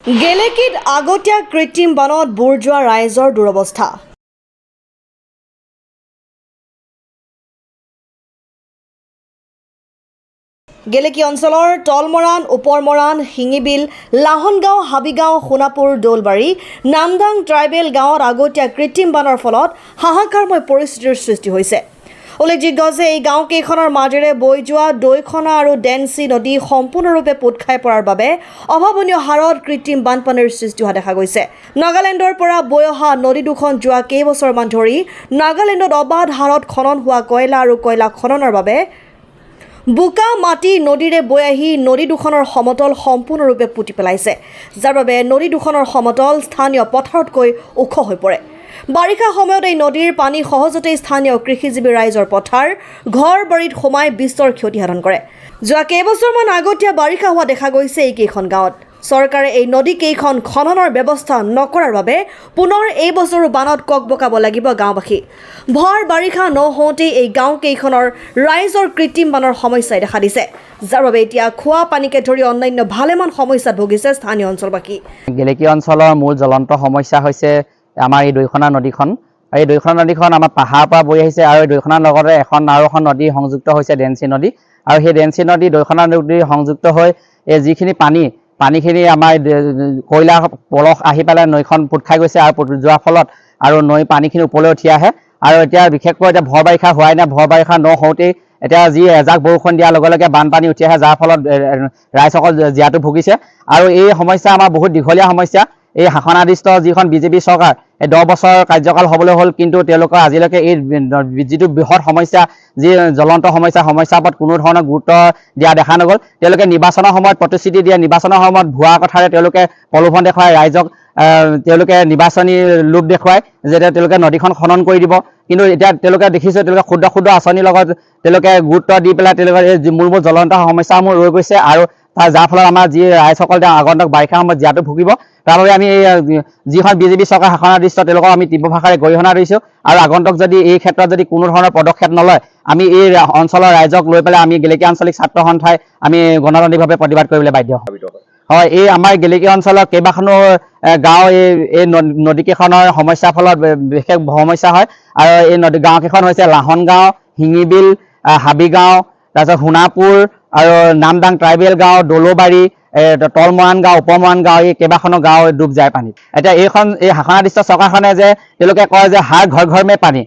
গেলেকীত আগতীয়া কৃত্ৰিম বানত বুৰ যোৱা ৰাইজৰ দুৰৱস্থা। গেলেকী অঞ্চলৰ তলমৰাণ, ওপৰমৰাণ, শিঙিবিল, লাহনগাঁও, হাবিগাঁও, সোণাপুৰ, দৌলবাৰী, নামদাং ট্ৰাইবেল গাঁৱত আগতীয়া কৃত্ৰিম বানৰ ফলত হাহাকাৰময় পৰিস্থিতিৰ সৃষ্টি হৈছে। উল্লেখযোগ্য যে এই গাঁওকেইখনৰ মাজেৰে বৈ যোৱা দৈখনা আৰু ডেন্সি নদী সম্পূৰ্ণৰূপে পোত খাই পৰাৰ বাবে অভাৱনীয় হাৰত কৃত্ৰিম বানপানীৰ সৃষ্টি হোৱা দেখা গৈছে। নাগালেণ্ডৰ পৰা বৈ অহা নদী দুখন যোৱা কেইবছৰমান ধৰি নাগালেণ্ডত অবাধ হাৰত খনন হোৱা কয়লা আৰু কয়লা খননৰ বাবে বোকা মাটি নদীৰে বৈ আহি নদী দুখনৰ সমতল সম্পূৰ্ণৰূপে পুতি পেলাইছে, যাৰ বাবে নদী দুখনৰ সমতল স্থানীয় পথাৰতকৈ ওখ হৈ পৰে। বাৰিষা সময়ত এই নদীৰ পানী সহজতেই স্থানীয় কৃষিজীৱী ৰাইজৰ পথাৰ, ঘৰ বাৰীত সোমাই বিস্তৰ ক্ষতি সাধন কৰে। যোৱা কেইবছৰমান আগতীয়া বাৰিষা হোৱা দেখা গৈছে এইকেইখন গাঁৱত। চৰকাৰে এই নদীকেইখন খননৰ ব্যৱস্থা নকৰাৰ বাবে পুনৰ এই বছৰো বানত ককবকাব লাগিব গাঁওবাসী। ভৰ বাৰিষা নহওঁতেই এই গাঁওকেইখনৰ ৰাইজৰ কৃত্ৰিম বানৰ সমস্যাই দেখা দিছে, যাৰ বাবে এতিয়া খোৱা পানীকে ধৰি অন্যান্য ভালেমান সমস্যাত ভুগিছে স্থানীয় অঞ্চলবাসী। গেলেকী অঞ্চলৰ মূল জ্বলন্ত সমস্যা হৈছে আমাৰ এই দৈখনা নদীখন। এই দৈখনা নদীখন আমাৰ পাহাৰৰ পৰা বৈ আহিছে আৰু এই দৈখনাৰ লগতে এখন নদী সংযুক্ত হৈছে ডেন্সি নদী, আৰু সেই ডেন্সি নদী দৈখনা নদী সংযুক্ত হৈ এই যিখিনি পানীখিনি আমাৰ কয়লা পলস আহি পেলাই নৈখন পোত খাই গৈছে আৰু পোত যোৱাৰ ফলত আৰু নৈ পানীখিনি ওপৰলৈ উঠি আহে। আৰু এতিয়া বিশেষকৈ এতিয়া ভৰ বাৰিষা হোৱাই নাই, ভৰ বাৰিষা নহওঁতেই এতিয়া যি এজাক বৰষুণ দিয়াৰ লগে লগে বানপানী উঠি আহে, যাৰ ফলত ৰাইজসকল জীয়াতু ভুগিছে। আৰু এই সমস্যা আমাৰ বহুত দীঘলীয়া সমস্যা। এই শাসনাধিষ্ঠ যিখন বিজেপি চৰকাৰ, এই 10 বছৰ কাৰ্যকাল হ'বলৈ হ'ল, কিন্তু তেওঁলোকৰ আজিলৈকে এই যিটো বৃহৎ সমস্যা, যি জ্বলন্ত সমস্যাৰ ওপৰত কোনো ধৰণৰ গুৰুত্ব দিয়া দেখা নগ'ল। তেওঁলোকে নিৰ্বাচনৰ সময়ত প্ৰতিশ্ৰুতি দিয়ে, নিৰ্বাচনৰ সময়ত ভুৱা কথাৰে তেওঁলোকে প্ৰলোভন দেখুৱাই ৰাইজক, তেওঁলোকে নিৰ্বাচনী লোভ দেখুৱায় যে তেওঁলোকে নদীখন খনন কৰি দিব। কিন্তু এতিয়া তেওঁলোকে দেখিছে তেওঁলোকে ক্ষুদ্ৰ ক্ষুদ্ৰ আঁচনিৰ লগত তেওঁলোকে গুৰুত্ব দি পেলাই তেওঁলোকে এই মূল জ্বলন্ত সমস্যাসমূহ ৰৈ গৈছে, আৰু যাৰ ফলত আমাৰ যি ৰাইজসকল আগন্তুক বাৰিষা সময়ত জীয়াতু ভুগিব। তাৰ বাবে আমি যিখন বিজেপি চৰকাৰ শাসনাধিষ্ঠ তেওঁলোকক আমি তীব্ৰ ভাষাৰে গৰিহণা দিছোঁ, আৰু আগন্তুক যদি এই ক্ষেত্ৰত যদি কোনো ধৰণৰ পদক্ষেপ নলয়, আমি এই অঞ্চলৰ ৰাইজক লৈ পেলাই আমি গেলেকী আঞ্চলিক ছাত্ৰ সন্থাই আমি গণতান্ত্ৰিকভাৱে প্ৰতিবাদ কৰিবলৈ বাধ্য হ'ম। হয়, এই আমাৰ গেলেকী অঞ্চলৰ কেইবাখনো গাঁও এই নদীকেইখনৰ সমস্যাৰ ফলত বিশেষ সমস্যা হয়। আৰু এই গাঁওকেইখন হৈছে লাহনগাঁও, শিঙিবিল, হাবিগাঁও, তাৰপিছত সোণাপুৰ আৰু নামদাং ট্ৰাইবেল গাঁও, দৌলবাৰী, তলমৰাণ গাঁও, ওপৰমৰাণ গাঁও, এই কেইবাখনো গাঁও ডুব যায় পানীত। এতিয়া এই শাসনাধিষ্ঠ চৰকাৰখনে যে তেওঁলোকে কয় যে হাৰ ঘৰ ঘৰ মে পানী,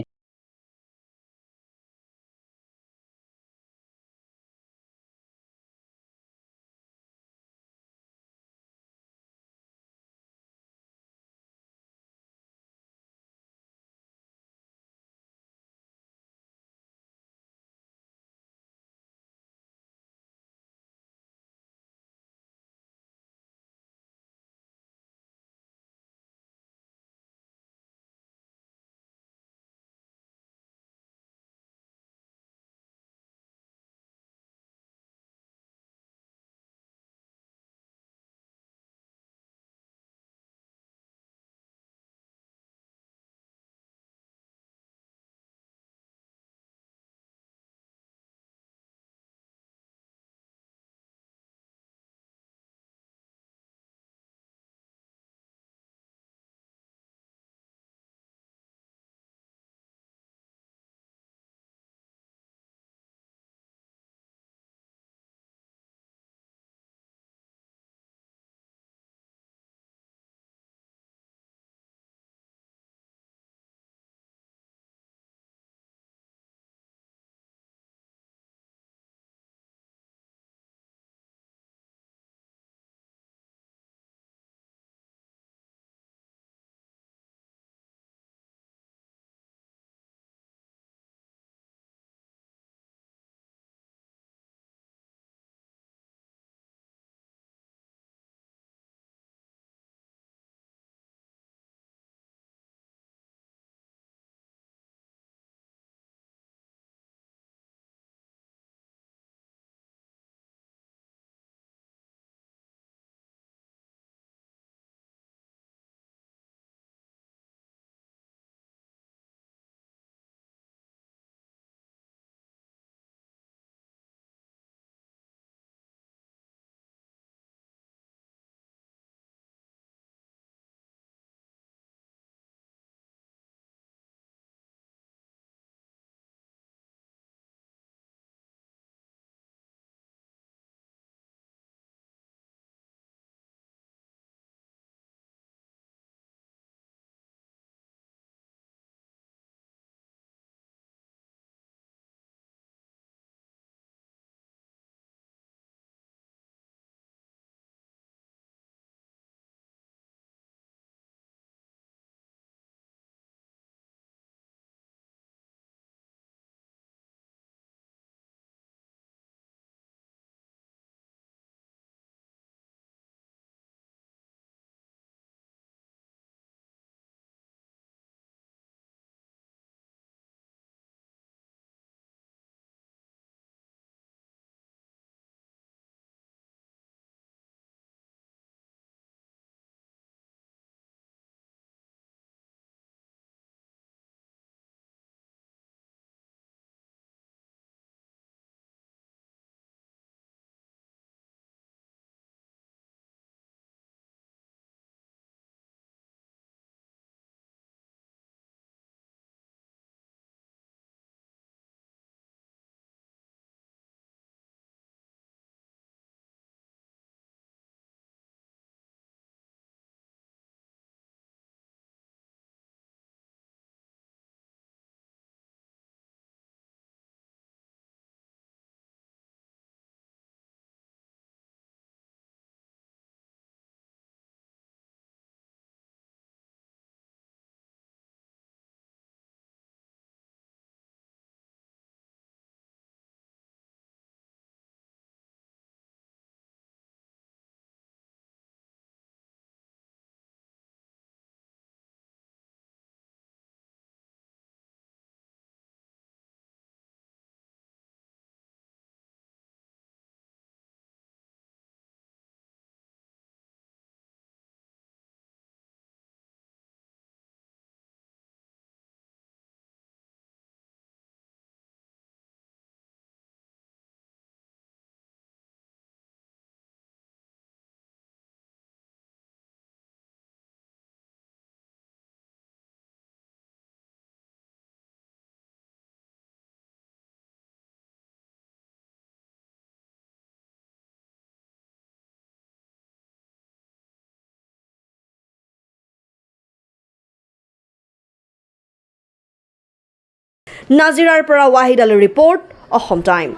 নাজিৰাৰ পৰা ৱাহিদ আলীৰ ৰিপৰ্ট, অসম টাইম।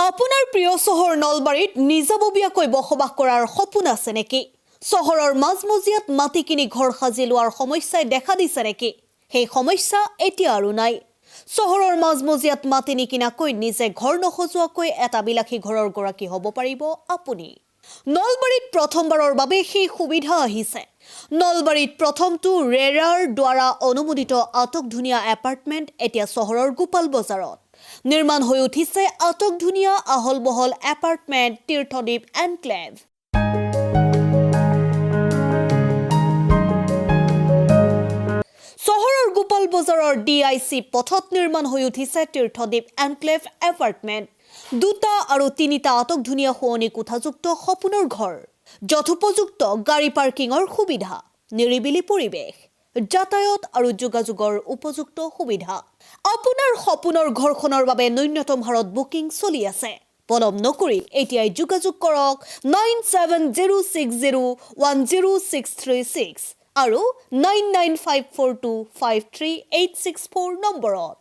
আপোনাৰ প্ৰিয় চহৰ নলবাৰীত নিজাববীয়াকৈ বসবাস কৰাৰ সপোন আছে নেকি? চহৰৰ মাজমজিয়াত মাটি কিনি ঘৰ সাজি লোৱাৰ সমস্যাই দেখা দিছে নেকি? সেই সমস্যা এতিয়া আৰু নাই। চহৰৰ মাজমজিয়াত মাটি নিকিনাকৈ নিজে ঘৰ নসজোৱাকৈ এটা বিলাসী ঘৰৰ গৰাকী হ'ব পাৰিব আপুনি। নলবাৰীত প্ৰথমবাৰৰ বাবে সেই সুবিধা আহিছে। নলবাৰীত প্ৰথমটো ৰেৰাৰ দ্বাৰা অনুমোদিত আটকধুনীয়া এপাৰ্টমেণ্ট এতিয়া চহৰৰ গোপাল বজাৰত। নিৰ্মাণ হৈ উঠিছে আটকধুনীয়া আহল বহল এপাৰ্টমেণ্ট তীৰ্থদ্বীপ এনক্লেভ। চহৰৰ গোপাল বজাৰৰ DIC পথত নিৰ্মাণ হৈ উঠিছে তীৰ্থদ্বীপ এনক্লেভ এপাৰ্টমেণ্ট। 2টা আৰু 3টা আটকধুনীয়া শুৱনি কোঠাযুক্ত সপোনৰ ঘৰ, যথোপযুক্ত গাড়ী পাৰ্কিঙৰ সুবিধা, নিৰিবিলি পৰিৱেশ, যাতায়াত আৰু যোগাযোগৰ উপযুক্ত সুবিধা। আপোনাৰ সপোনৰ ঘৰখনৰ বাবে ন্যূনতম হাৰত বুকিং চলি আছে। পলম নকৰি এতিয়াই যোগাযোগ কৰক 9706010636 আৰু 9954253864 নম্বৰত।